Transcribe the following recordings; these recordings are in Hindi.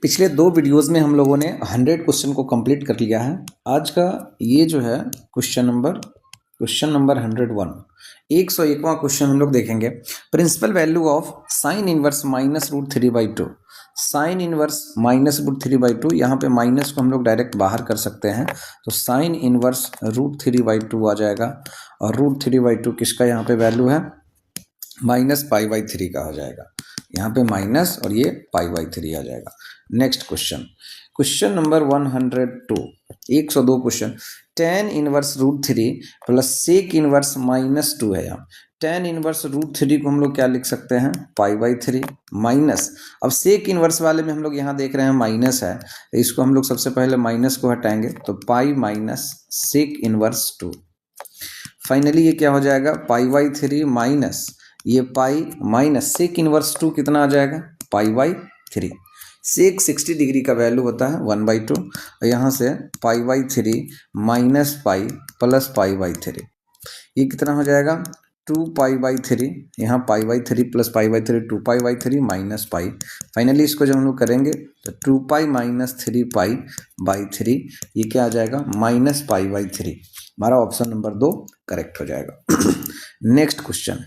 पिछले 2 वीडियोस में हम लोगों ने 100 क्वेश्चन को कंप्लीट कर लिया है। आज का ये जो है क्वेश्चन नंबर 101, 101वां क्वेश्चन हम लोग देखेंगे। Principal value of sine inverse -√3/2। Sine inverse -√3/2, यहाँ पे माइनस को हम लोग डायरेक्ट बाहर कर सकते हैं, तो साइन इनवर्स √3/2 आ जाएगा। और √3/2 किसका यहाँ पे वैल्यू है? -π/3 का हो जाएगा। यहाँ पे माइनस और ये π/3 आ जाएगा। नेक्स्ट क्वेश्चन, क्वेश्चन नंबर 102, 102 क्वेश्चन। tan inverse √3 plus sec inverse -2 है। यहाँ tan इनवर्स √3 को हम लोग क्या लिख सकते हैं? π/3 माइनस, अब सेक इनवर्स वाले में हम लोग यहाँ देख रहे हैं माइनस है, तो इसको हम लोग सबसे पहले माइनस को हटाएंगे, तो pi minus sec inverse 2। Finally ये क्या हो जाएगा? π/3 माइनस ये पाई माइनस सेक इनवर्स 2 कितना आ जाएगा? π/3। सेक 60 डिग्री का वैल्यू होता है 1/2, और यहाँ से π/3 माइनस पाई प्लस π/3, ये कितना हो जाएगा? 2π/3। यहाँ π/3 प्लस π/3 2π/3 माइनस पाई। फाइनली इसको जब हम लोग करेंगे तो 2π माइनस 3π/3, ये क्या आ जाएगा? -π/3। हमारा ऑप्शन नंबर 2 करेक्ट हो जाएगा। नेक्स्ट क्वेश्चन,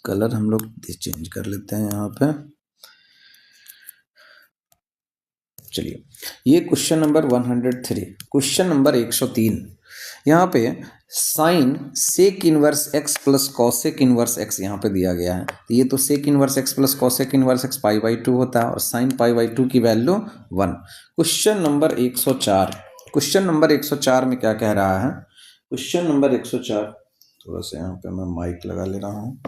कलर हम लोग चेंज कर लेते हैं यहाँ पे। चलिए, ये क्वेश्चन नंबर 103, क्वेश्चन नंबर 103। यहाँ पे sine sec inverse x plus cosec inverse x यहाँ पे दिया गया है। तो ये तो sec inverse x plus cosec inverse x π/2 होता है, और साइन π/2 की value 1। Question number 104, question number 104 में क्या कह रहा है? क्वेश्चन नंबर 104, थोड़ा सा यहाँ पे मैं माइक लगा ले रहा हूँ।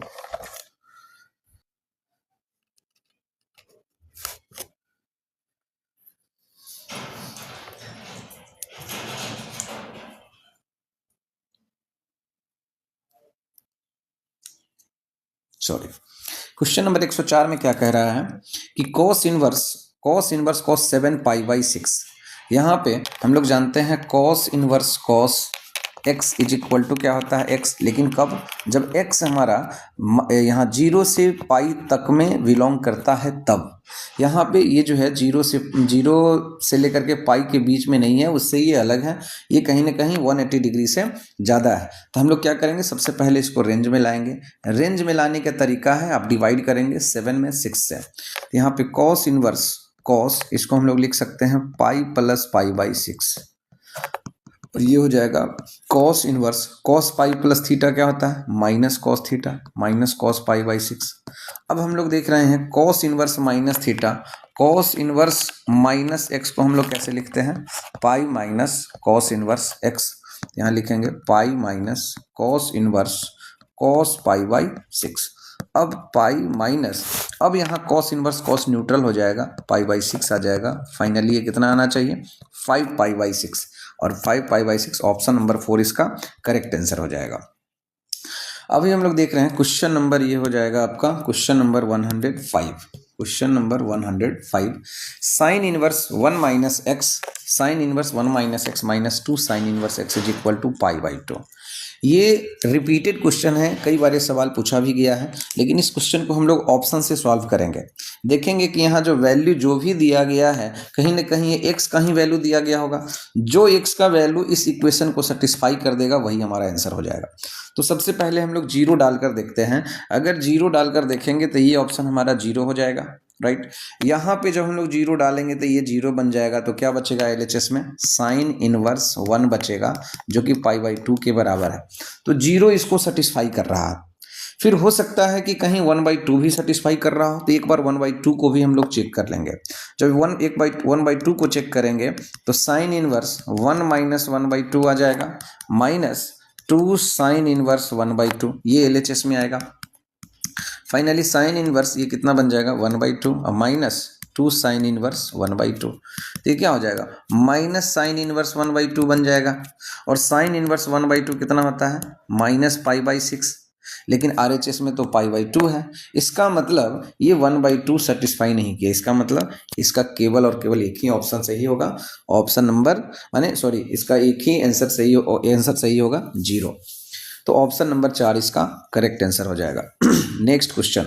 सॉरी, क्वेश्चन नंबर 104 में क्या कह रहा है कि cos इनवर्स 7 π/6। यहाँ पे हम लोग जानते हैं cos inverse cos x is equal to क्या होता है? x, लेकिन कब? जब x हमारा यहाँ 0 से पाई तक में बिलोंग करता है तब। यहाँ पे ये जो है 0 से लेकर के पाई के बीच में नहीं है, उससे ये अलग है, ये कहीं ना कहीं 180 डिग्री से ज़्यादा है। तो हम लोग क्या करेंगे? सबसे पहले इसको रेंज में लाएंगे। रेंज में लाने का तरीका है, आप डिवाइड करेंगे 7 में 6 से। तो यहाँ पे cos इनवर्स cos, इसको हम लोग लिख सकते हैं पाई प्लस π/6, और ये हो जाएगा cos inverse cos pi plus theta क्या होता है? Minus cos theta minus cos π/6। अब हम लोग देख रहे हैं cos inverse minus theta, cos inverse minus x को हम लोग कैसे लिखते हैं? Pi minus cos inverse x। यहाँ लिखेंगे pi minus cos inverse cos π/6। अब पाई माइनस, अब यहाँ cos इनवर्स cos न्यूट्रल हो जाएगा, π/6 आ जाएगा। फाइनली ये कितना आना चाहिए? 5π/6, और 5π/6 ऑप्शन नंबर 4 इसका करेक्ट आंसर हो जाएगा। अभी हम लोग देख रहे हैं क्वेश्चन नंबर, ये हो जाएगा आपका question number 105। Question number 105, sine inverse 1 - x, sine inverse 1 - x minus 2 sine inverse x is equal to π/2। ये रिपीटेड क्वेश्चन है, कई बार ये सवाल पूछा भी गया है, लेकिन इस क्वेश्चन को हम लोग ऑप्शन से सॉल्व करेंगे। देखेंगे कि यहाँ जो वैल्यू जो भी दिया गया है, कहीं ना कहीं ये x का ही वैल्यू दिया गया होगा। जो x का वैल्यू इस इक्वेशन को सेटिस्फाई कर देगा वही हमारा आंसर हो जाएगा। तो सबसे पहले हम लोग 0 डालकर देखते हैं। अगर 0 डालकर देखेंगे तो ये ऑप्शन हमारा 0 हो जाएगा, राइट। यहाँ पे जब हम लोग 0 डालेंगे तो ये 0 बन जाएगा, तो क्या बचेगा LHS में? साइन इनवर्स 1 बचेगा, जो कि π/2 के बराबर है। तो 0 इसको सेटिस्फाई कर रहा है। फिर हो सकता है कि कहीं 1/2 भी सेटिस्फाई कर रहा हो, तो एक बार 1/2 को भी हम लोग चेक कर लेंगे। जब 1/2 को चेक करेंगे तो साइन इनवर्स 1 - 1/2 आ जाएगा, माइनस 2 साइन इनवर्स 1/2, ये LHS में आएगा। फाइनली साइन इनवर्स ये कितना बन जाएगा? 1/2 और माइनस 2 साइन इनवर्स 1/2, तो ये क्या हो जाएगा? माइनस साइन इनवर्स 1/2 बन जाएगा। और साइन इनवर्स 1/2 कितना होता है? -π/6, लेकिन RHS में तो π/2 है। इसका मतलब ये 1/2 सेटिस्फाई नहीं किया, इसका मतलब इसका केवल और केवल एक ही ऑप्शन सही होगा, ऑप्शन नंबर इसका एक ही आंसर सही होगा 0। तो ऑप्शन नंबर 4 इसका करेक्ट आंसर हो जाएगा। Next question,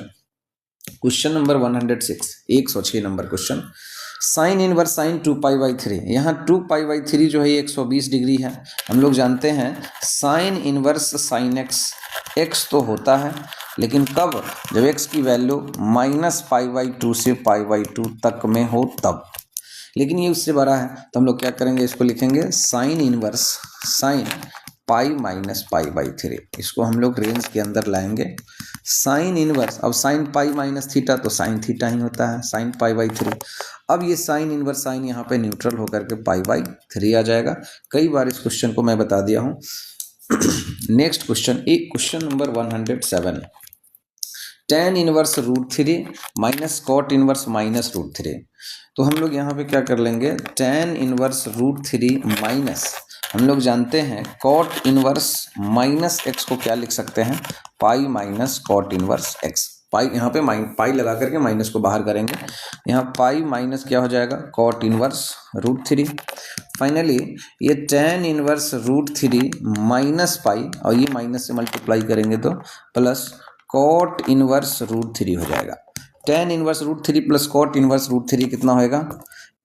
question number 106, 106 number question. Sine inverse sine 2π/3, यहाँ 2π/3 जो है 120 डिग्री है। हम लोग जानते हैं साइन इनवर्स साइन x तो होता है, लेकिन कब? जब x की वैल्यू -π/2 से π/2 तक में हो तब। लेकिन ये उससे बड़ा है तो हम लोग क्या करेंगे, इसको लिखेंगे sine inverse sine pi minus π/3। इसको हम लोग रेंज के अंदर लाएंगे। साइन इनवर्स, अब साइन पाई माइनस थीटा तो साइन थीटा ही होता है, साइन π/3। अब ये साइन इनवर्स साइन यहाँ पे न्यूट्रल होकर के π/3 आ जाएगा। कई बार इस क्वेश्चन को मैं बता दिया हूँ। नेक्स्ट क्वेश्चन, एक question number 107, tan inverse √3 minus cot inverse minus √3। तो हम लोग यहाँ पे क्या कर लेंगे, tan इनवर्स √3 माइनस, हम लोग जानते हैं कॉट इनवर्स माइनस x को क्या लिख सकते हैं, pi minus cot inverse x। Pi यहाँ पे पाई लगा करके माइनस को बाहर करेंगे, यहाँ पाई माइनस क्या हो जाएगा, कॉट इनवर्स √3। फाइनली ये tan इनवर्स √3 माइनस पाई, और ये माइनस से मल्टीप्लाई करेंगे तो प्लस कॉट इनवर्स √3 हो जाएगा। tan inverse √3 plus cot inverse √3 कितना होएगा,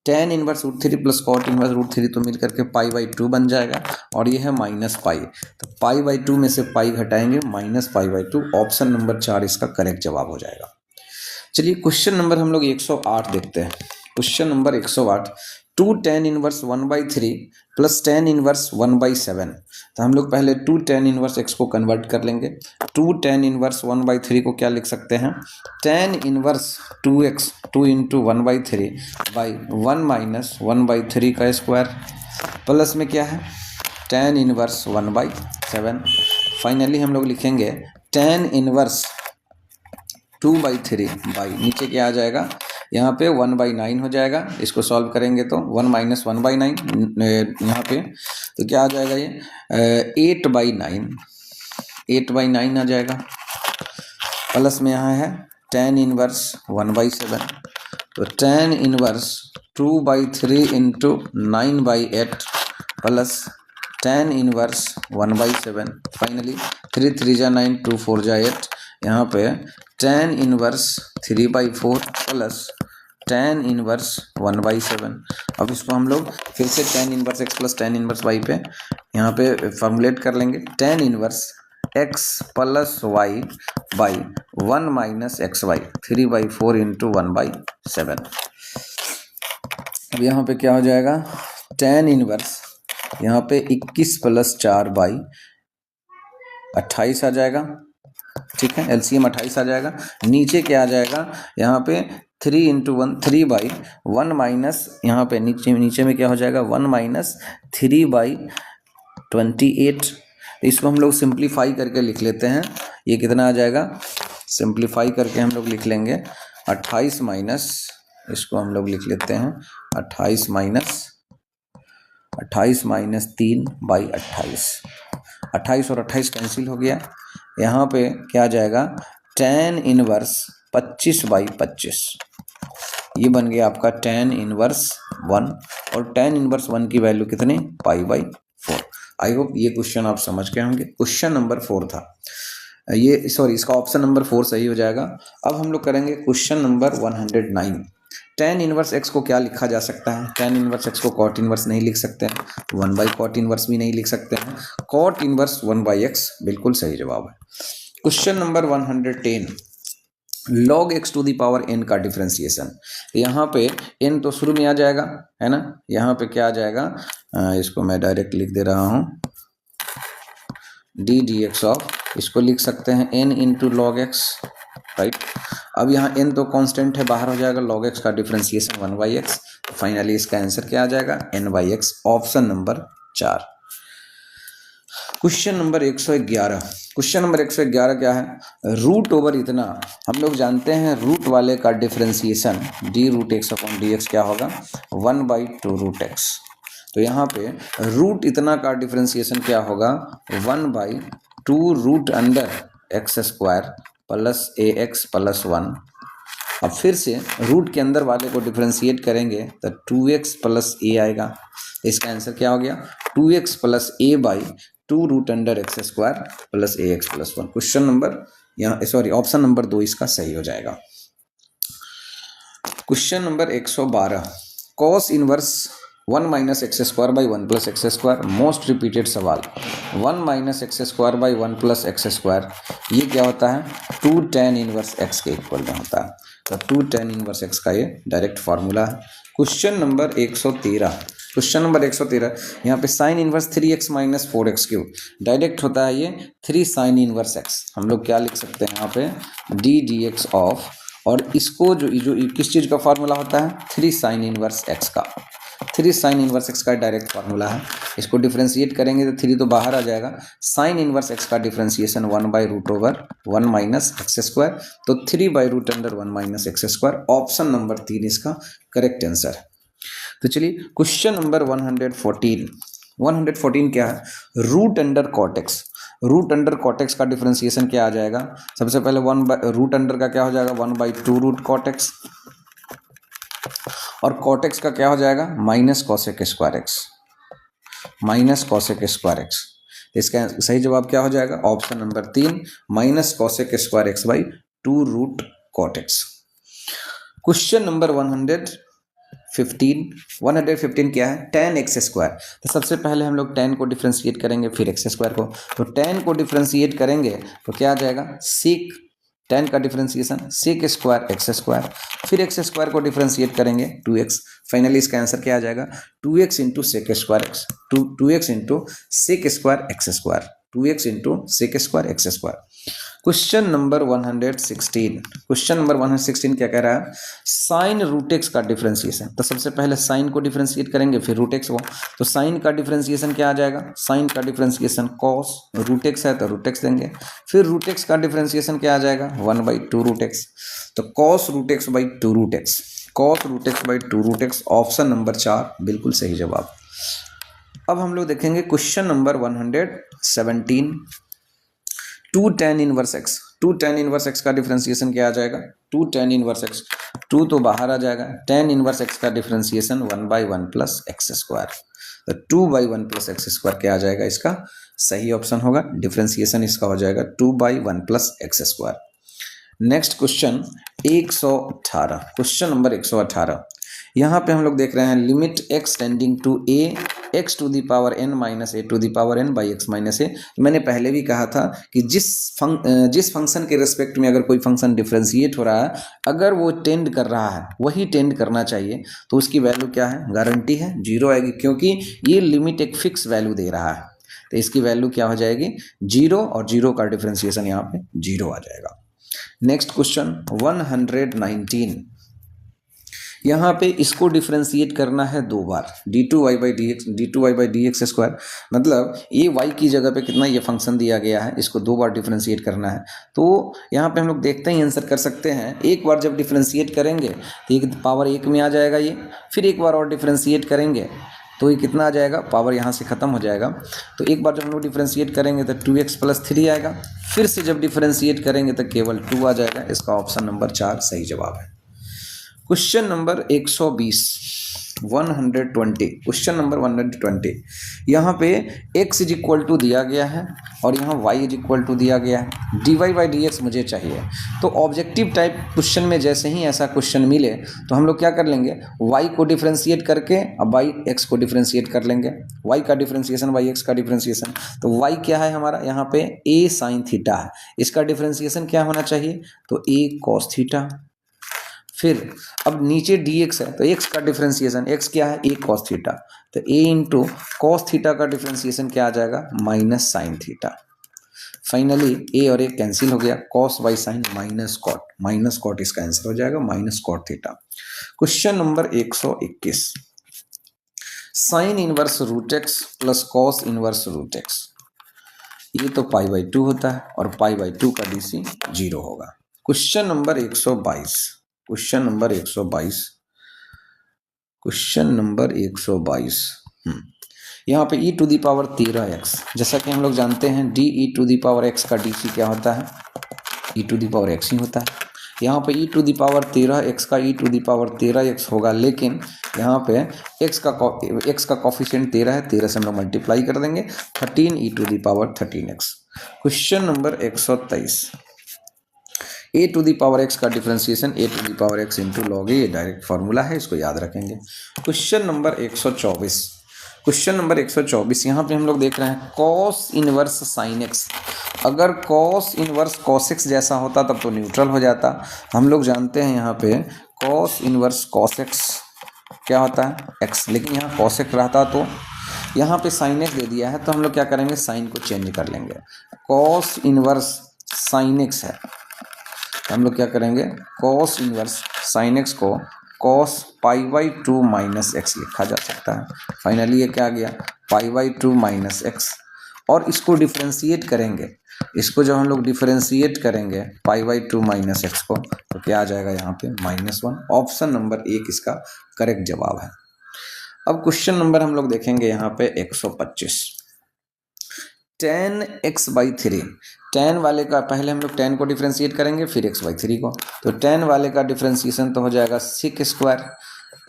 tan inverse √3 plus cot inverse √3 तो मिल करके π/2 बन जाएगा, और ये है माइनस पाई, तो π/2 में से पाई घटाएंगे माइनस π/2। ऑप्शन नंबर 4 इसका करेक्ट जवाब हो जाएगा। चलिए क्वेश्चन नंबर हम लोग 108 देखते हैं। Question number 108, 2 tan inverse 1/3 plus tan inverse 1/7। तो हम लोग पहले 2 tan इनवर्स x को कन्वर्ट कर लेंगे। 2 tan इनवर्स 1/3 को क्या लिख सकते हैं, tan inverse 2x 2 into 1/3 by 1 minus 1/3 का स्क्वायर, प्लस में क्या है tan इनवर्स 1/7। फाइनली हम लोग लिखेंगे tan इनवर्स 2/3 बाई नीचे क्या आ जाएगा, यहाँ पे 1/9 हो जाएगा। इसको सॉल्व करेंगे तो 1 माइनस 1/9 यहाँ पे, तो क्या आ जाएगा ये 8/9 आ जाएगा। प्लस में यहाँ है tan इनवर्स 1/7, तो tan inverse 2/3 into 9/8 plus tan inverse 1/7। Finally 3 3 जा 9, 2 4 जा 8, यहाँ पे tan inverse 3/4 plus tan inverse 1/7। अब इसको हम लोग फिर से tan inverse x plus tan inverse y पे यहाँ पे फॉर्मुलेट कर लेंगे। tan inverse x plus y by 1 minus xy 3/4 into 1/7। अब यहाँ पे क्या हो जाएगा, tan इनवर्स यहाँ पे 21 प्लस 4 बाई 28 आ जाएगा। ठीक है, एलसीएम 28 आ जाएगा। नीचे क्या आ जाएगा, यहाँ पे 3 इंटू 1 3/1 माइनस, यहाँ पे नीचे में क्या हो जाएगा 1 माइनस 3/28। इसको हम लोग सिंप्लीफाई करके लिख लेते हैं। ये कितना आ जाएगा, सिंप्लीफाई करके हम लोग लिख लेंगे 28 माइनस, इसको हम लोग लिख लेते हैं 28 माइनस 3/28। 28 और 28 कैंसिल हो गया। यहाँ पे क्या आ जाएगा, tan इनवर्स 25/25। ये बन गया आपका tan इनवर्स 1, और tan इनवर्स 1 की वैल्यू कितनी, π/4। आई होप ये क्वेश्चन आप समझ गए होंगे। क्वेश्चन नंबर 4 था ये, सॉरी इसका ऑप्शन नंबर 4 सही हो जाएगा। अब हम लोग करेंगे question number 109। tan inverse x को क्या लिखा जा सकता है, tan इनवर्स x को cot इनवर्स नहीं लिख सकते हैं, 1/cot इनवर्स भी नहीं लिख सकते हैं, cot इनवर्स 1/x बिल्कुल सही जवाब है। Question number 110, log x to the power n का डिफरेंशिएशन। यहाँ पे n तो शुरू में आ जाएगा, है ना, यहाँ पे क्या आ जाएगा, इसको मैं डायरेक्ट लिख दे रहा हूँ dx ऑफ, इसको लिख सकते हैं n into log x, right. अब यहाँ n तो कांस्टेंट है, बाहर हो जाएगा, log x का डिफरेंशिएशन 1/x। फाइनली इसका आंसर क्या आ जाएगा, n/x, option number 4। Question number 111, question number 111 क्या है, रूट ओवर इतना, हम लोग जानते हैं रूट वाले का डिफरेंशिएशन d√x/dx क्या होगा, 1/2√x। तो यहाँ पे रूट इतना का डिफरेंशिएशन क्या होगा, 1/2√x² प्लस ax प्लस 1। अब फिर से रूट के अंदर वाले को डिफरेंशिएट करेंगे तो 2x प्लस a आएगा। इसका आंसर क्या हो गया, 2x plus a by 2√x² plus ax plus 1। Question number यहाँ सॉरी ऑप्शन नंबर 2 इसका सही हो जाएगा। Question number 112, cos inverse 1 minus x square by 1 plus x square, most repeated सवाल। 1 minus x square by 1 plus x square, ये क्या होता है? 2 tan इनवर्स एक्स के इक्वल में होता है। तो 2 tan इनवर्स एक्स का ये डायरेक्ट फार्मूला है। क्वेश्चन नंबर 113, क्वेश्चन नंबर 113, यहाँ पे sine inverse 3x minus 4x cube, direct होता है ये 3 साइन इनवर्स एक्स। हम लोग क्या लिख सकते हैं यहाँ पे? डी डी एक्स ऑफ, और इसको जो किस चीज़ का फार्मूला होता है? 3 साइन इनवर्स एक्स का। 3 साइन इनवर्स एक्स का डायरेक्ट फार्मूला है। इसको डिफ्रेंशिएट करेंगे तो 3 तो बाहर आ जाएगा। साइन इनवर्स एक्स का डिफ्रेंशिएशन 1/√1 माइनस एक्स स्क्वायर, तो 3/√1 minus x square. Option number 3 इसका करेक्ट आंसर है। तो चलिए क्वेश्चन नंबर 114 क्या है? Root under cot x. Root under cot x का डिफरेंशिएशन क्या आ जाएगा? सबसे पहले रूट अंडर का क्या हो जाएगा? 1/2 रूट कॉट एक्स, और कॉट एक्स का क्या हो जाएगा? Minus cosec square x, minus cosec square x. इसका सही जवाब क्या हो जाएगा? Option number 3, minus cosec square x by 2 root cot x. Question number 115 क्या है? tan x square. तो सबसे पहले हम लोग tan को डिफ्रेंशिएट करेंगे, फिर एक्स स्क्वायर को। तो tan को डिफ्रेंशिएट करेंगे तो क्या आ जाएगा? सेक, tan का differentiation sec square x square, फिर एक्स स्क्वायर को डिफ्रेंशिएट करेंगे 2x। फाइनली इसका आंसर क्या आ जाएगा? 2x into sec square x, 2x into sec square x square, 2x into sec square x square. Question number 116, question number 116 क्या कह रहा है? साइन रूट एक्स का डिफरेंशिएशन। तो सबसे पहले साइन को डिफरेंशिएट करेंगे, फिर रूट एक्स को। तो साइन का डिफरेंशिएशन क्या आ जाएगा? साइन का डिफरेंशिएशन कॉस रूट एक्स है तो रूट एक्स देंगे, फिर रूट एक्स का डिफरेंशिएशन क्या आ जाएगा? 1/2 रूट एक्स। तो cos root x by 2 root x, cos root x by 2 root x. Option number 4 बिल्कुल सही जवाब। अब हम लोग देखेंगे question number 117, 2 tan inverse x. 2 tan inverse x का डिफरेंशिएशन क्या आ जाएगा? 2 tan इनवर्स एक्स, 2 तो बाहर आ जाएगा। tan इनवर्स एक्स का डिफरेंशिएशन 1/1 प्लस एक्स स्क्वायर, तो 2/1 प्लस एक्स स्क्वायर क्या आ जाएगा? इसका सही ऑप्शन होगा। डिफरेंशिएशन इसका हो जाएगा 2/1 plus x square. Next question 118, question number 118, यहाँ पे हम लोग देख रहे हैं limit x tending to a x to the power n minus a to the power n by x minus a। मैंने पहले भी कहा था कि जिस फंक्शन के रिस्पेक्ट में अगर कोई फंक्शन डिफरेंशिएट हो रहा है, अगर वो टेंड कर रहा है वही टेंड करना चाहिए, तो उसकी वैल्यू क्या है? गारंटी है 0 आएगी, क्योंकि ये लिमिट एक फिक्स वैल्यू दे रहा है। तो इसकी वैल्यू क्या हो जाएगी? 0, और 0 का डिफरेंशिएशन यहाँ पे 0 आ जाएगा। नेक्स्ट क्वेश्चन 119, यहाँ पे इसको डिफरेंशिएट करना है 2 बार, d2y by d x square. मतलब ये y की जगह पे कितना ये फंक्शन दिया गया है, इसको 2 बार डिफरेंशिएट करना है। तो यहाँ पे हम लोग देखते ही आंसर कर सकते हैं। एक बार जब डिफरेंशिएट करेंगे तो ये पावर 1 में आ जाएगा ये, फिर एक बार और डिफरेंशिएट करेंगे तो ये कितना आ जाएगा? पावर यहाँ से ख़त्म हो जाएगा। तो एक बार जब हम लोग डिफरेंशिएट करेंगे तो 2x + 3 आएगा, फिर से जब डिफरेंशिएट करेंगे तो केवल 2 आ जाएगा। इसका ऑप्शन नंबर 4 सही जवाब है। क्वेश्चन नंबर 120, 120, क्वेश्चन नंबर 120, यहाँ पे x इज इक्वल टू दिया गया है और यहाँ y इज इक्वल टू दिया गया है। dy बाई डी एक्स मुझे चाहिए। तो ऑब्जेक्टिव टाइप क्वेश्चन में जैसे ही ऐसा क्वेश्चन मिले तो हम लोग क्या कर लेंगे? y को डिफरेंशिएट करके अब बाई x को डिफरेंशिएट कर लेंगे। y का डिफरेंशिएशन बाई x का डिफरेंशिएशन, तो y क्या है हमारा? यहाँ पे a साइन थीटा है। इसका डिफरेंशिएशन क्या होना चाहिए? तो a कॉस थीटा। फिर अब नीचे dx है तो x का डिफरेंशिएशन, x क्या है? a cos थीटा, तो a इंटू कॉस थीटा का डिफरेंशिएशन क्या आ जाएगा? Minus sine theta. Finally a और a कैंसिल हो गया, cos by sine minus cot इसका आंसर हो जाएगा, minus cot theta. Question number 121, sine inverse root x plus cos inverse root x. ये तो π/2 होता है और π/2 का DC 0 होगा। क्वेश्चन नंबर 122, क्वेश्चन नंबर 122, यहाँ पे e to the power 13x, जैसा कि हम लोग जानते हैं d e to the power x का DC क्या होता है? e to the power x ही होता है। यहाँ पे e to the power 13x का e to the power 13x होगा, लेकिन यहाँ पे x का कॉफिशिएंट 13 है, 13 से हम लोग मल्टीप्लाई कर देंगे, 13 e to the power 13x। Question number 123, a to the power x का differentiation a to the power x into log a, ये डायरेक्ट फार्मूला है, इसको याद रखेंगे। क्वेश्चन नंबर 124, क्वेश्चन नंबर 124 यहाँ पे हम लोग देख रहे हैं कॉस इनवर्स साइन एक्स। अगर कॉस इनवर्स कॉस एक्स जैसा होता तब तो न्यूट्रल हो जाता। हम लोग जानते हैं यहाँ पे कॉस इनवर्स कॉस एक्स क्या होता है एक्स, लेकिन यहाँ कॉस एक्स रहता तो यहाँ पे साइन एक्स दे दिया है तो हम लोग क्या करेंगे साइन को चेंज कर लेंगे। कॉस इनवर्स साइन एक्स है, हम लोग क्या करेंगे कॉस इनवर्स साइन एक्स को cos pi by 2 minus x लिखा जा सकता है। फाइनली ये क्या आ गया पाई बाई 2 माइनस एक्स, और इसको डिफरेंशिएट करेंगे, इसको जब हम लोग डिफरेंशिएट करेंगे पाई बाई 2 माइनस एक्स को तो क्या आ जाएगा यहाँ पे -1। ऑप्शन नंबर 1 इसका करेक्ट जवाब है। अब क्वेश्चन नंबर हम लोग देखेंगे यहाँ पे 125, tan x बाई 3। tan वाले का पहले हम लोग tan को डिफरेंशिएट करेंगे फिर x बाई 3 को, तो tan वाले का डिफरेंशिएशन तो हो जाएगा सिक स्क्वायर,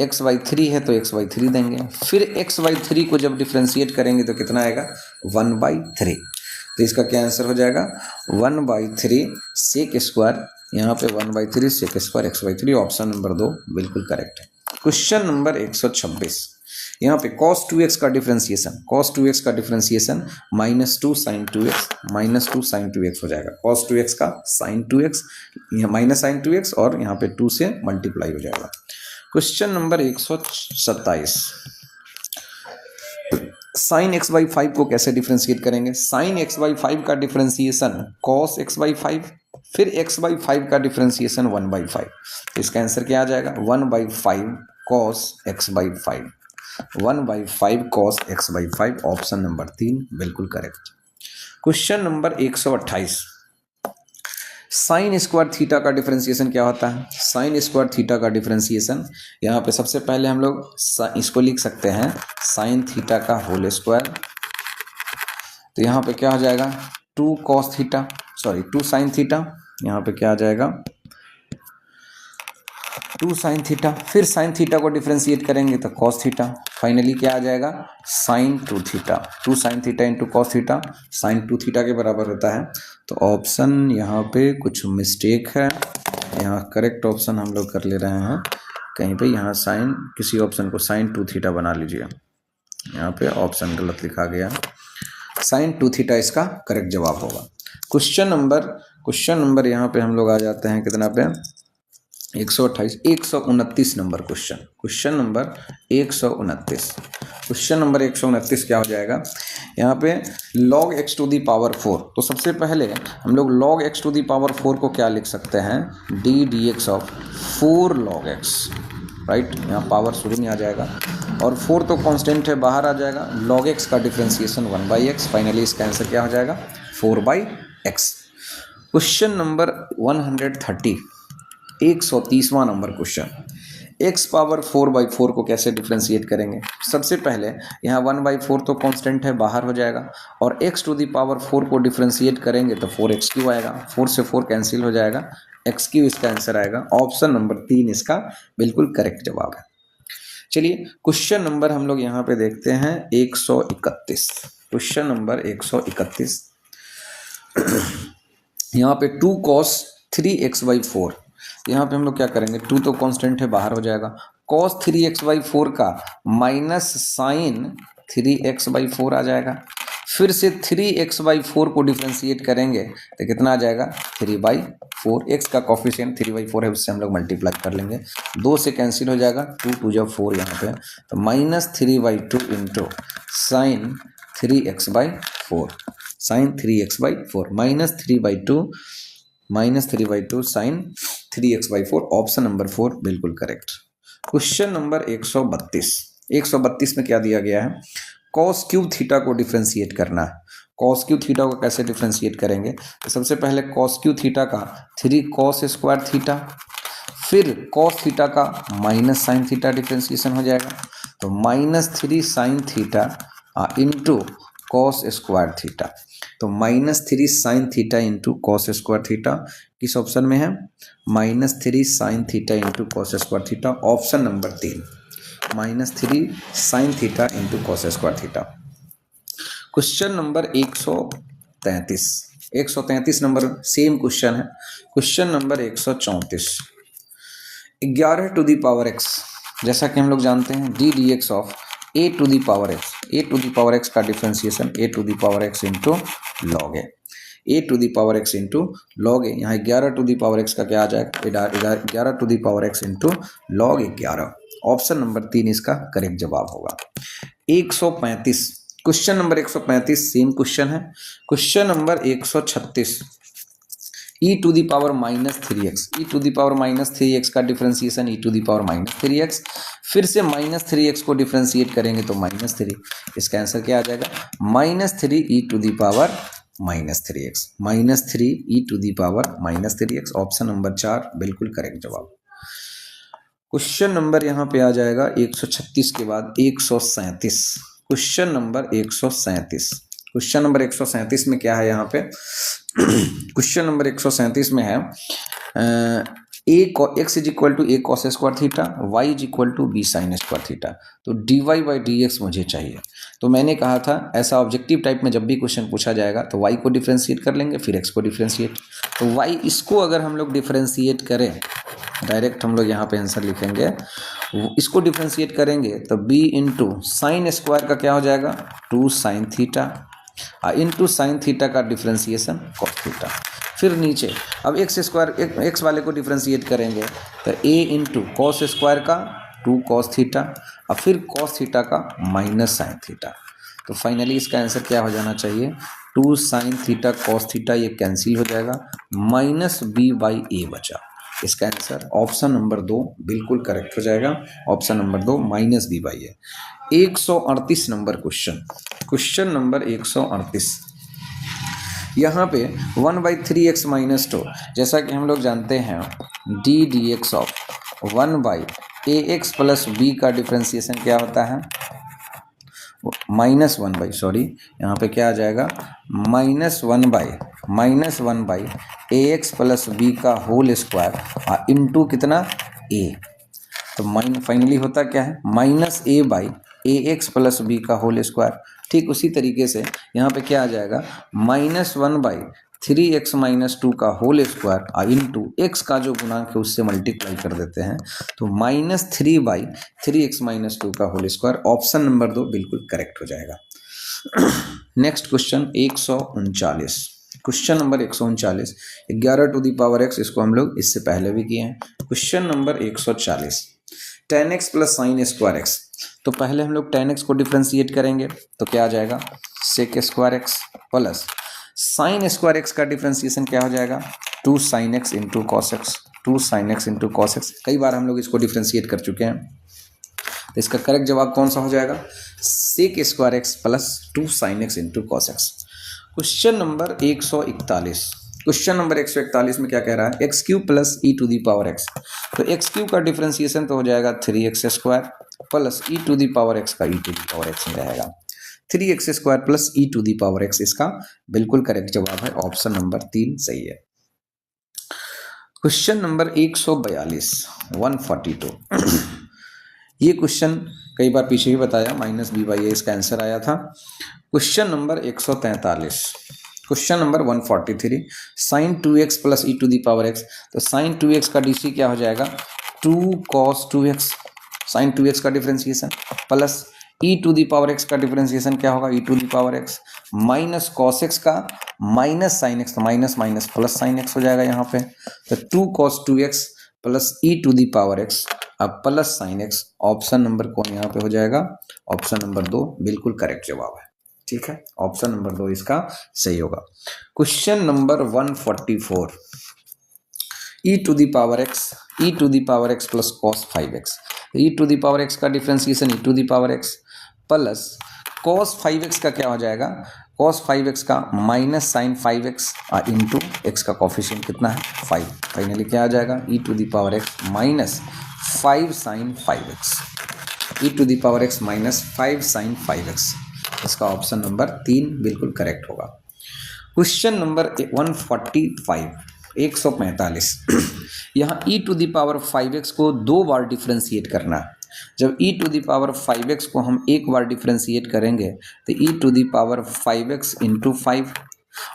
x बाई 3 है तो x बाई 3 देंगे, फिर x बाई 3 को जब डिफरेंशिएट करेंगे तो कितना आएगा 1 बाई 3। तो इसका क्या आंसर हो जाएगा 1 बाई 3 सेक स्क्वायर, यहाँ पे 1 by 3 sec square x by 3, option number 2 बिल्कुल करेक्ट है। क्वेश्चन नंबर 126, यहाँ पे cos 2x का डिफरेंशिएशन, cos 2x का differentiation -2 sin 2x, -2 sin 2x हो जाएगा। cos 2x का sin 2x, यहाँ माइनस sin 2x और यहाँ पे 2 से मल्टीप्लाई हो जाएगा। Question number 127, sin x by 5 को कैसे डिफरेंशिएट करेंगे। sin x बाई 5 का डिफरेंशिएशन cos x बाई 5, फिर x बाई 5 का डिफरेंशिएशन 1 बाई 5, तो इसका आंसर क्या आ जाएगा 1 by 5 cos x by 5, 1 by 5 cos x by 5, option number 3 बिल्कुल correct. Question number 128, sign square theta का डिफरेंशिएशन क्या होता है। साइन स्क्वायर थीटा का डिफरेंशिएशन यहाँ पे सबसे पहले हम लोग इसको लिख सकते हैं साइन थीटा का होल स्क्वायर, तो यहाँ पे क्या हो जाएगा 2 cos theta, sorry 2 sine theta, यहाँ पे क्या आ जाएगा 2 साइन थीटा, फिर साइन थीटा को डिफरेंशिएट करेंगे तो cos थीटा, फाइनली क्या आ जाएगा sine 2 theta, 2 sine theta into cos theta, sine 2 theta के बराबर होता है। तो ऑप्शन यहाँ पे कुछ मिस्टेक है, यहाँ करेक्ट ऑप्शन हम लोग कर ले रहे हैं कहीं पे, यहाँ साइन किसी ऑप्शन को साइन 2 थीटा बना लीजिए, यहाँ पे ऑप्शन गलत लिखा गया, साइन 2 थीटा इसका करेक्ट जवाब होगा। क्वेश्चन नंबर यहाँ पे हम लोग आ जाते हैं कितना पे 128, 129 number question, question number 129, question number 129 क्या हो जाएगा यहाँ पे log x to the power 4। तो सबसे पहले हम लोग log x to the power 4 को क्या लिख सकते हैं d dx of 4 log x, right, यहाँ पावर शुरू में आ जाएगा और 4 तो कांस्टेंट है बाहर आ जाएगा, log x का डिफरेंशिएशन 1 बाई एक्स, फाइनली इसका आंसर क्या हो जाएगा 4 बाई एक्स। क्वेश्चन नंबर 130, 130वां number question, x power 4 by 4 को कैसे डिफरेंशिएट करेंगे। सबसे पहले यहाँ 1 बाई 4 तो कांस्टेंट है बाहर हो जाएगा, और x टू दी पावर 4 को डिफरेंशिएट करेंगे तो 4x³ आएगा, 4 से 4 कैंसिल हो जाएगा, x³ इसका आंसर आएगा, ऑप्शन नंबर 3 इसका बिल्कुल करेक्ट जवाब है। चलिए क्वेश्चन नंबर हम लोग यहाँ पे देखते हैं 131, क्वेश्चन नंबर 131, यहाँ पे 2 cos 3x बाई 4, यहाँ पे हम लोग क्या करेंगे 2 तो कांस्टेंट है बाहर हो जाएगा, cos 3x बाई 4 का माइनस साइन 3x बाई 4 आ जाएगा, फिर से 3x बाई 4 को डिफरेंशिएट करेंगे तो कितना आ जाएगा 3 बाई 4, x का कॉफिशिएंट 3 बाई 4 है, उससे हम लोग मल्टीप्लाई कर लेंगे, 2 से कैंसिल हो जाएगा, 2 टू जब 4 यहाँ पे, तो -3 by 2 into sine 3x by 4, sine 3x by 4, -3 by 2 sine 3x by 4, option number 4 बिल्कुल करेक्ट। क्वेश्चन नंबर 132 में क्या दिया गया है cos क्यूब थीटा को डिफरेंशिएट करना है। cos क्यूब थीटा को कैसे डिफरेंशिएट करेंगे, तो सबसे पहले cos क्यूब थीटा का 3 cos स्क्वायर थीटा, फिर cos थीटा का माइनस साइन थीटा डिफरेंशिएशन हो जाएगा, तो -3 sine theta into cos square theta, तो -3 sine theta into cos square theta किस ऑप्शन में है -3 sine theta into cos square theta, option number 3 -3 sine theta into cos square theta. Question number 133, 133 number same question है। Question number 134, 11 to the power x, जैसा कि हम लोग जानते हैं d d x of a to the power x, a to the power x का differentiation a to the power x into log a to the power x into log a. यहाँ 11 टू दी पावर एक्स का क्या आ जाएगा, 11 to the power x into log 11। Option number 3 इसका करेक्ट जवाब होगा। 135, क्वेश्चन नंबर 135 सेम क्वेश्चन है। Question number 136, e to the power minus 3x, e to the power minus 3x का differentiation e to the power minus 3x, फिर से माइनस 3x को डिफ्रेंशिएट करेंगे तो माइनस 3। इसका आंसर क्या आ जाएगा, minus 3 e to the power minus 3x, minus 3 e to the power minus 3x। Option number 4 बिल्कुल करेक्ट जवाब। क्वेश्चन नंबर यहाँ पे आ जाएगा 136 के बाद 137, क्वेश्चन नंबर 137। क्वेश्चन नंबर 137 में क्या है यहाँ पे, क्वेश्चन नंबर 137 में है x is equal to a cos square theta, y is equal to b sine square theta. तो d y by d x मुझे चाहिए। तो मैंने कहा था ऐसा ऑब्जेक्टिव टाइप में जब भी क्वेश्चन पूछा जाएगा तो वाई को डिफ्रेंशिएट कर लेंगे, फिर एक्स को डिफ्रेंशिएट। तो वाई इसको अगर हम लोग डिफ्रेंशिएट करें, डायरेक्ट हम लोग यहाँ पे आंसर लिखेंगे, इसको डिफ्रेंशिएट करेंगे तो b इंटू साइन स्क्वायर का क्या हो जाएगा, 2 sine theta, into sine theta का डिफ्रेंशिएशन कॉस थीटा। फिर नीचे अब एक्स स्क्वायर, एक्स वाले को डिफ्रेंशिएट करेंगे तो a इंटू कॉस स्क्वायर का 2 कॉस थीटा, और फिर कॉस थीटा का माइनस साइन थीटा। तो फाइनली इसका आंसर क्या हो जाना चाहिए, 2 साइन थीटा कॉस थीटा, ये कैंसिल हो जाएगा, माइनस b बाई ए बचा। इसका आंसर ऑप्शन नंबर 2 बिल्कुल करेक्ट हो जाएगा। Option number 2 minus b by है। 138 नंबर क्वेश्चन, क्वेश्चन नंबर 138, यहाँ पे 1/3x माइनस 2, जैसा कि हम लोग जानते हैं d d x of 1/ax plus b का डिफ्रेंसिएशन क्या होता है, माइनस 1 बाई, सॉरी यहाँ पे क्या आ जाएगा, minus 1 by a x plus b का होल स्क्वायर इंटू कितना a। तो फाइनली होता क्या है, minus a by a x plus b का होल स्क्वायर। ठीक उसी तरीके से यहाँ पे क्या आ जाएगा, माइनस 1/3x माइनस 2 का होल स्क्वायर इंटू एक्स का जो गुणांक है उससे मल्टीप्लाई कर देते हैं, तो माइनस 3/3x माइनस 2 का होल स्क्वायर। ऑप्शन नंबर 2 बिल्कुल करेक्ट हो जाएगा। Next question 139, question number 139, 11 to the power x, इसको हम लोग इससे पहले भी किए हैं। Question number 140, tan x plus sine square x. तो पहले हम लोग tan x को डिफ्रेंशिएट करेंगे तो क्या आ जाएगा, sec square x plus sine square x का डिफ्रेंशिएशन क्या हो जाएगा, 2 sine x into cos x, 2 sine x into cos x. कई बार हम लोग इसको डिफ्रेंशिएट कर चुके हैं, तो इसका करेक्ट जवाब कौन सा हो जाएगा, sec square x plus 2 sine x into cos x. Question number 141, question number 141 में क्या कह रहा है, x cube plus e to the power x. तो एक्स क्यूब का डिफ्रेंशिएशन तो हो जाएगा 3x square plus e to the power x का e to the power x में रहेगा, 3x square plus e to the power x. इसका बिल्कुल करेक्ट जवाब है, ऑप्शन नंबर 3 सही है। क्वेश्चन नंबर 142, 142, ये क्वेश्चन कई बार पीछे ही बताया, माइनस बी बाई ए इसका आंसर आया था। Question number 143, question number 143, sine 2x plus e to the power x. तो साइन 2x का डीसी क्या हो जाएगा, 2 कॉस 2x, साइन 2x का differentiation plus e to the power x का डिफ्रेंशिएशन क्या होगा, e to the power x minus cos x का माइनस साइन एक्स, तो minus minus plus sine x हो जाएगा यहाँ पे। तो 2 cos 2x plus e to the power x अब plus sine x. Option number कौन यहाँ पे हो जाएगा, ऑप्शन नंबर 2 बिल्कुल करेक्ट जवाब है। ठीक है, ऑप्शन नंबर 2 इसका सही होगा। Question number 144, e to the power x, e to the power x plus cos 5x। E to the power x का differentiation e to the power x plus cos 5x का क्या हो जाएगा, कॉस 5x का minus sine 5x into x का कॉफिशिएंट कितना है 5। फाइनली क्या आ जाएगा, e to the power x minus 5 sine 5x, e to the power x minus 5 sine 5x। इसका ऑप्शन नंबर 3 बिल्कुल करेक्ट होगा। क्वेश्चन नंबर 145, 145, यहाँ ई टू दी पावर 5x को 2 बार डिफ्रेंशिएट करना है। जब ई टू दी पावर 5x को हम एक बार डिफ्रेंशिएट करेंगे तो e to the power 5x into 5,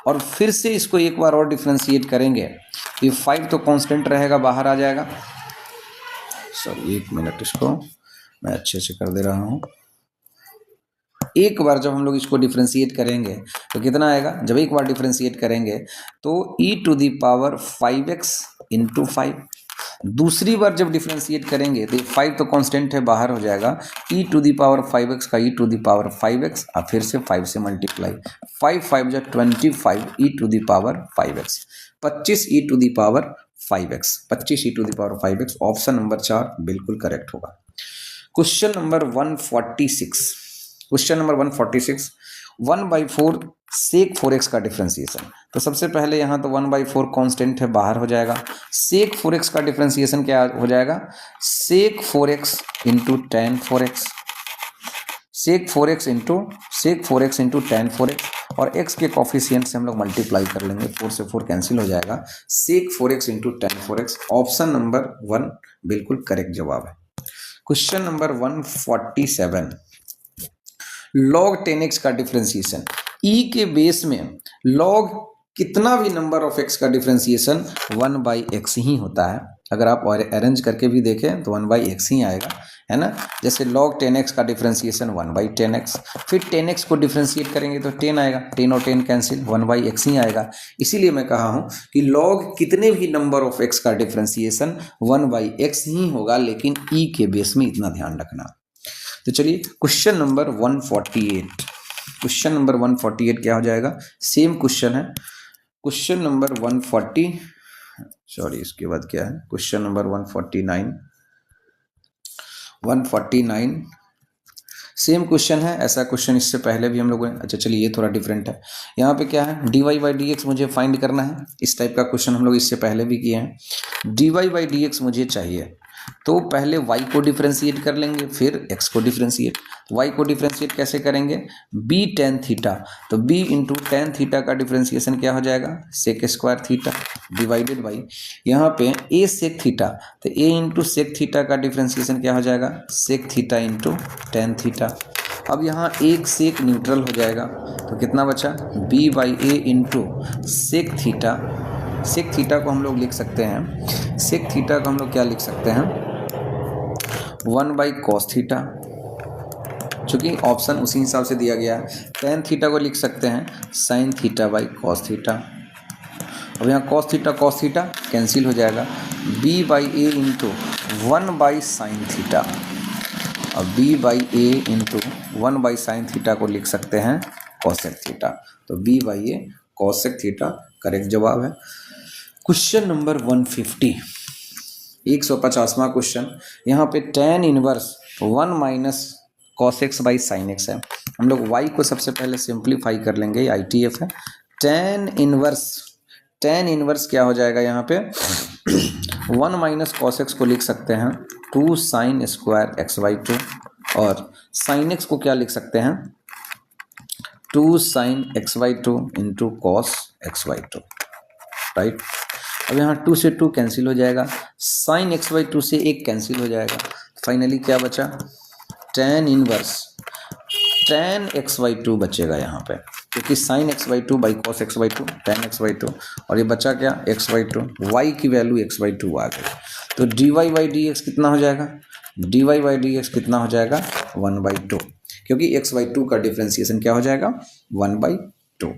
और फिर से इसको एक बार और डिफ्रेंशिएट करेंगे, ये 5 तो कांस्टेंट रहेगा, बाहर आ जाएगा। सॉरी, 1 मिनट, इसको मैं अच्छे से कर दे रहा हूँ। एक बार जब हम लोग इसको डिफ्रेंशिएट करेंगे तो कितना आएगा, जब एक बार डिफ्रेंशिएट करेंगे तो e to the power 5x into 5। दूसरी बार जब डिफ्रेंशिएट करेंगे तो 5 तो कांस्टेंट है, बाहर हो जाएगा, e to the power 5x का e to the power 5x, और फिर से 5 से मल्टीप्लाई, 5 5 जा 25 e to the power 5x, 25 e to the power 5x, 25 e to the power 5x। Option number 4 बिल्कुल करेक्ट होगा। Question number 146, question number 146, 1/4 sec 4x का डिफ्रेंशिएशन। तो सबसे पहले यहाँ तो 1/4 कांस्टेंट है, बाहर हो जाएगा। सेक 4x का डिफ्रेंशिएशन क्या हो जाएगा, सेक 4x इंटू टेन 4x, सेक 4x इंटू टेन 4x, और x के कॉफिशिएंट से हम लोग मल्टीप्लाई कर लेंगे, 4 से 4 कैंसिल हो जाएगा, सेक 4x into ten 4x। Option number 1 बिल्कुल करेक्ट जवाब है। क्वेश्चन नंबर 147, log 10x का डिफ्रेंशिएशन। e के बेस में log कितना भी नंबर ऑफ x का डिफ्रेंशिएशन 1/x ही होता है। अगर आप अरेंज करके भी देखें तो 1/x ही आएगा, है ना। जैसे log 10x का डिफ्रेंशिएशन 1/10x, फिर 10x को डिफ्रेंशिएट करेंगे तो 10 आएगा, 10 और 10 कैंसिल, 1/x ही आएगा। इसीलिए मैं कहा हूँ कि log कितने भी नंबर ऑफ x का डिफ्रेंशिएशन 1/x ही होगा, लेकिन e के बेस में इतना ध्यान रखना। तो चलिए क्वेश्चन नंबर 148, क्वेश्चन नंबर 148 क्या हो जाएगा, सेम क्वेश्चन है। क्वेश्चन नंबर 140, सॉरी इसके बाद क्या है, क्वेश्चन नंबर 149, 149 सेम क्वेश्चन है। ऐसा क्वेश्चन इससे पहले भी हम लोगों ने, अच्छा चलिए ये थोड़ा डिफरेंट है। यहाँ पे क्या है, dy/dx मुझे फाइंड करना है। इस टाइप का क्वेश्चन हम लोग इससे पहले भी किए हैं। dy/dx मुझे चाहिए, तो पहले y को डिफ्रेंशिएट कर लेंगे, फिर x को डिफ्रेंशिएट। y को डिफ्रेंशिएट कैसे करेंगे, b tan थीटा, तो b इंटू टेन थीटा का डिफ्रेंशिएशन क्या हो जाएगा, sec square theta, divided by यहाँ पे a सेक थीटा, तो a इंटू सेक थीटा का डिफ्रेंशिएशन क्या हो जाएगा, sec theta into tan theta. अब यहाँ एक सेक न्यूट्रल हो जाएगा, तो कितना बचा, b/a into sec theta. Sec theta को हम लोग लिख सकते हैं, सेक थीटा को हम लोग क्या लिख सकते हैं, 1/cos थीटा, चूँकि ऑप्शन उसी हिसाब से दिया गया है। टेन थीटा को लिख सकते हैं sine theta by cos theta. अब यहाँ कॉस थीटा कैंसिल हो जाएगा, b/a इंटू 1/sin थीटा। अब b/a इंटू 1/sin थीटा को लिख सकते हैं कॉसेक थीटा, तो b/a कॉसेक थीटा करेक्ट जवाब है। क्वेश्चन नंबर 150, 150वां क्वेश्चन। यहाँ पे tan inverse 1 - cos x by sine x है। हम लोग y को सबसे पहले सिंप्लीफाई कर लेंगे, ITF है। tan इनवर्स क्या हो जाएगा, यहाँ पे 1 - cos x को लिख सकते हैं 2 sin स्क्वायर x/2, और sin x को क्या लिख सकते हैं, 2 sin x/2 into cos x/2, right. अब यहाँ 2 से 2 कैंसिल हो जाएगा, sin x/2 से 1 कैंसिल हो जाएगा, फाइनली क्या बचा, tan इनवर्स tan x/2 बचेगा यहाँ पे, क्योंकि sin x/2 by cos x/2 tan x/2, और ये बचा क्या, x/2, y की वैल्यू x/2 आ गई। तो dy/dx कितना हो जाएगा, dy/dx कितना हो जाएगा 1/2, क्योंकि x/2 का डिफ्रेंशिएशन क्या हो जाएगा 1/2।